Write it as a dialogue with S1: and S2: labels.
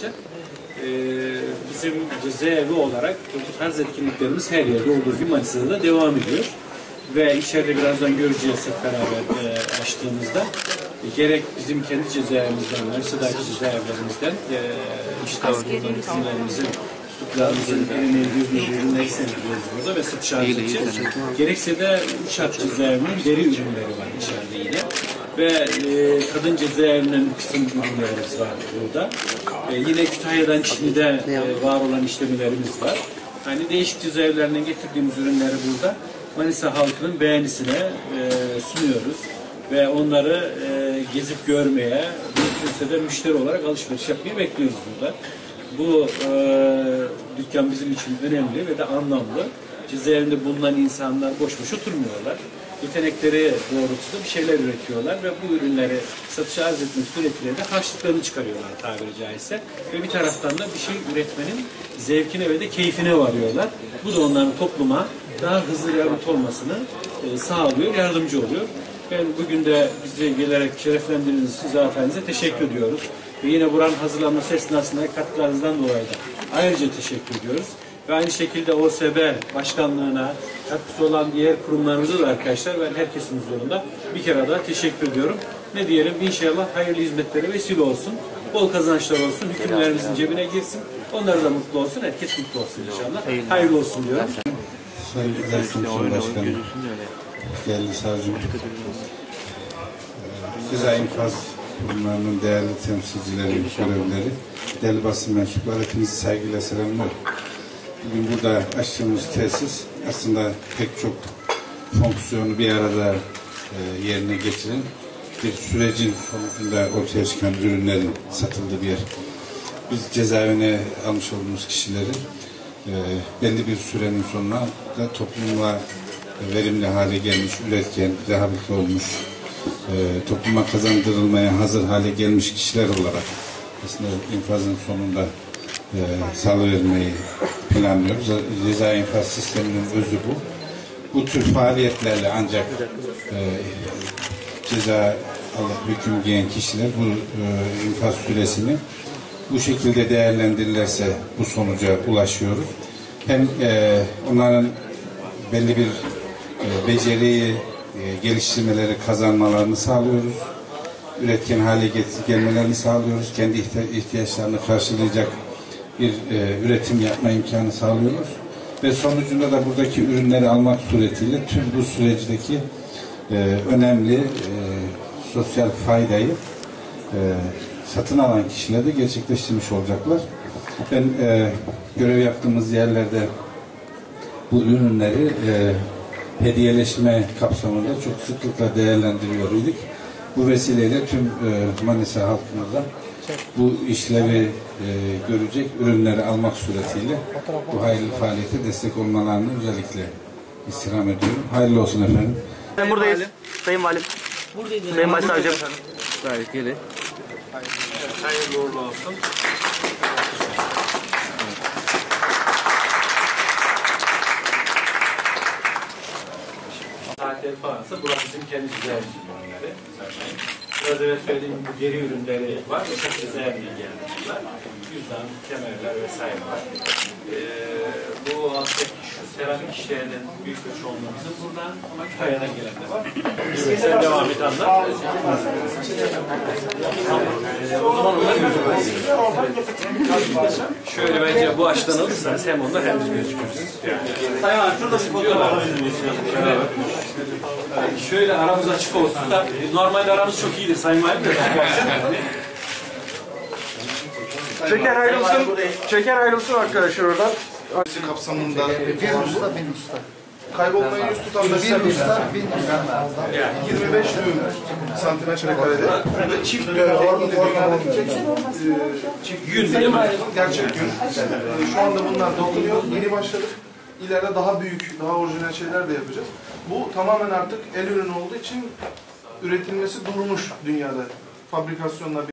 S1: ayrıca. Bizim cezaevi olarak bu tarz etkinliklerimiz her yerde olduğu gibi Manisa'da da devam ediyor. Ve içeride birazdan göreceğiz hep beraber açtığımızda. Gerek bizim kendi cezaevimizden, Manisa'daki cezaevlerimizden, işte isimlerimizin, tutuklarımızın eline yüzünü eksenliyoruz burada ve satış için. Gerekse de Uşak cezaevinin deri ürünleri var içeride yine. Ve kadın cezaevinin kısım ürünlerimiz var burada. Yine Kütahya'dan Çin'de var olan işlemlerimiz var. Hani değişik cezaevlerinden getirdiğimiz ürünleri burada Manisa halkının beğenisine sunuyoruz. Ve onları gezip görmeye, mümkünse de müşteri olarak alışveriş yapmayı bekliyoruz burada. Bu dükkan bizim için önemli ve de anlamlı. Cezaevinde bulunan insanlar boş boş oturmuyorlar. Yetenekleri doğrultusunda bir şeyler üretiyorlar ve bu ürünleri satışa arz etmek suretiyle de harçlıklarını çıkarıyorlar tabiri caizse. Ve bir taraftan da bir şey üretmenin zevkine ve de keyfine varıyorlar. Bu da onların topluma daha hızlı yardımcı olmasını sağlıyor, yardımcı oluyor. Ben bugün de bizi gelerek şereflendirdiğiniz için zaferinize teşekkür ediyoruz. Ve yine buranın hazırlanması esnasında katkılarınızdan dolayı da ayrıca teşekkür ediyoruz. Ve aynı şekilde OSB başkanlığına katkısı olan diğer kurumlarımıza da arkadaşlar ben herkesin huzurunda bir kere daha teşekkür ediyorum. Ne diyelim, İnşallah hayırlı hizmetlere vesile olsun, bol kazançlar olsun, hükümlerimizin cebine girsin, onlar da mutlu olsun, herkes mutlu olsun inşallah. Hayırlı olsun diyorum.
S2: Sayın Komisyon Başkanım, değerli savcım, ceza infaz kurumlarının değerli temsilcileri, görevlileri, değerli basın mensupları, hepinizi saygıyla selamlıyorum. Bugün burada açtığımız tesis aslında pek çok fonksiyonu bir arada yerine getiren bir sürecin sonucunda ortaya çıkan ürünlerin satıldığı bir yer. Biz cezaevine almış olduğumuz kişilerin belli bir sürenin sonuna da toplumla verimli hale gelmiş, üretken, rehabilite olmuş, topluma kazandırılmaya hazır hale gelmiş kişiler olarak aslında infazın sonunda salıvermeyi planlıyoruz. Ceza infaz sisteminin özü bu. Bu tür faaliyetlerle ancak ceza alıp hüküm giyen kişiler bu infaz süresini bu şekilde değerlendirirlerse bu sonuca ulaşıyoruz. Hem onların belli bir beceriyi geliştirmeleri, kazanmalarını sağlıyoruz. Üretken hale gelmelerini sağlıyoruz. Kendi ihtiyaçlarını karşılayacak bir üretim yapma imkanı sağlıyoruz. Ve sonucunda da buradaki ürünleri almak suretiyle tüm bu süreçteki önemli sosyal faydayı satın alan kişiler de gerçekleştirmiş olacaklar. Ben görev yaptığımız yerlerde bu ürünleri hediyeleşme kapsamında çok sıklıkla değerlendiriyor idik. Bu vesileyle tüm Manisa halkımıza bu işlevi görecek ürünleri almak suretiyle bu hayırlı faaliyete destek olmalarını özellikle istirham ediyorum. Hayırlı olsun efendim.
S3: Ben buradayız. Sayın Valim.
S1: Buradayız.
S3: Sayın Başsavcım.
S4: Gayet gelin.
S1: Hayırlı uğurlu olsun. Saatleri falansa burası bizim kendi cezaevi ürünleri. Biraz evvel söylediğim gibi deri ürünleri var. Uşak cezaevine gelmişler. Cüzdan, kemerler vesaire var. Bu alttaki şu seramik işlerinin büyük bir çoğunluğu bizim buradan ama Kütahya'dan gelen de var. Sen devam et anlat. O zaman onlar gözükmez. Şöyle bence bu açıdan alırsanız hem onlar hem biz gözükürüz. Sayın şurada bir fotoğraf alabilir miyiz? Şöyle aramız açık olsun da normalde aramız çok iyidir Sayın Valim de.
S3: Çeker ayrılsın. Çeker ayrılsın arkadaşlar oradan.
S5: Kapsamında
S6: Bir usta, bir usta.
S5: kaybolmayı yüz tutan da
S6: Bir usta, bir usta.
S5: 25 santimetre karede. Burada çift
S1: Yün değil mi?
S5: gerçek yün. Şu anda bunlar dokunuyor. Yeni başladık. İleride daha büyük, daha orijinal şeyler de yapacağız. Bu tamamen artık el ürünü olduğu için üretilmesi durmuş dünyada. Fabrikasyonla